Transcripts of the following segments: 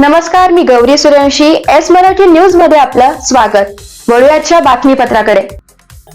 नमस्कार, मी Gauri Suryavanshi. S Marathi news मध्ये आपलं स्वागत. वळूयाच्या बातमीपत्राकडे.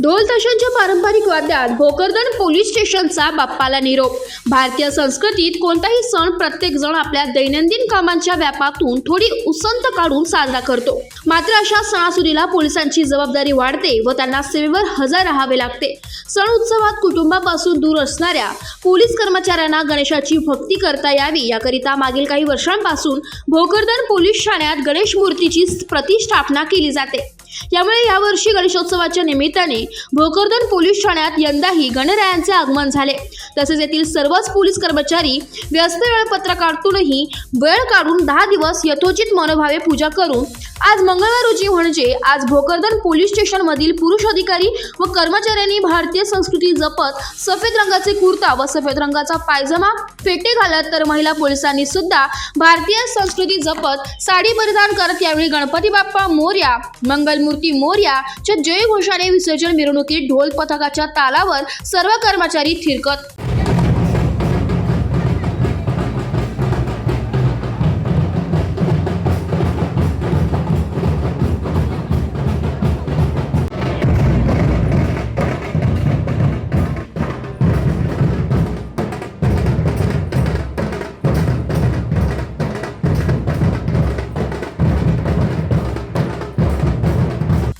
ढोल ताशांच्या पारंपरिक वाद्यात भोकरदन पोलीस स्टेशनचा बाप्पाला निरोप. भारतीय संस्कृतीत कोणताही सण प्रत्येक जण आपल्या दैनंदिन कामांच्या व्यापातून थोडी उसंत काढून साजरा करतो. मात्र अशा सणासुदीला पोलिसांची जबाबदारी वाढते व त्यांना सेवेवर हजर राहावे लागते. सण उत्सवात कुटुंबापासून दूर असणाऱ्या पोलीस कर्मचाऱ्यांना गणेशाची भक्ती करता यावी याकरिता मागील काही वर्षांपासून भोकरदन पोलीस ठाण्यात गणेश मूर्तीची प्रतिष्ठापना केली जाते. यामुळे यावर्षी गणेशोत्सवाच्या निमित्ताने भोकरदन पोलीस ठाण्यात यंदाही गणरायांचे आगमन झाले. तसेच येथील सर्वच पोलीस कर्मचारी व्यस्त वेळापत्रकातूनही वेळ काढून 10 दिवस यथोचित मनोभावे पूजा करून आज मंगळवार रोजी म्हणजे आज भोकरदन पोलीस स्टेशन मधील पुरुष अधिकारी व कर्मचाऱ्यांनी भारतीय संस्कृती जपत सफेद रंगाचे कुर्ता व सफेद रंगाचा पायजमा फेटे घालत तर महिला पोलिसांनी सुद्धा भारतीय संस्कृती जपत साडी परिधान करत यावेळी गणपती बाप्पा मोरया, मंगलमूर्ती मोरया च्या जयघोषाने विसर्जन मिरवणुकीत ढोल पथकाच्या तालावर सर्व कर्मचारी थिरकत.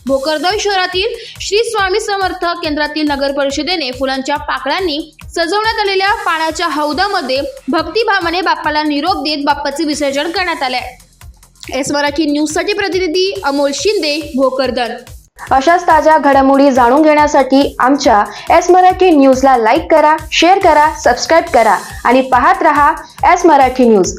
भोकरदन शहरातील श्री स्वामी समर्थ केंद्रातील नगर परिषदेने फुलांच्या पाकळ्यांनी सजवण्यात आलेल्या पाण्याच्या हौदामध्ये भक्तिभावाने बाप्पाला निरोप देत बाप्पाचे विसर्जन करण्यात आले. एस मराठी न्यूज साठी प्रतिनिधी अमोल शिंदे, भोकरदन. अशाच ताज्या घडामोडी जाणून घेण्यासाठी आमच्या एस मराठी न्यूजला लाईक करा, शेअर करा, सबस्क्राईब करा आणि पाहत रहा एस मराठी न्यूज.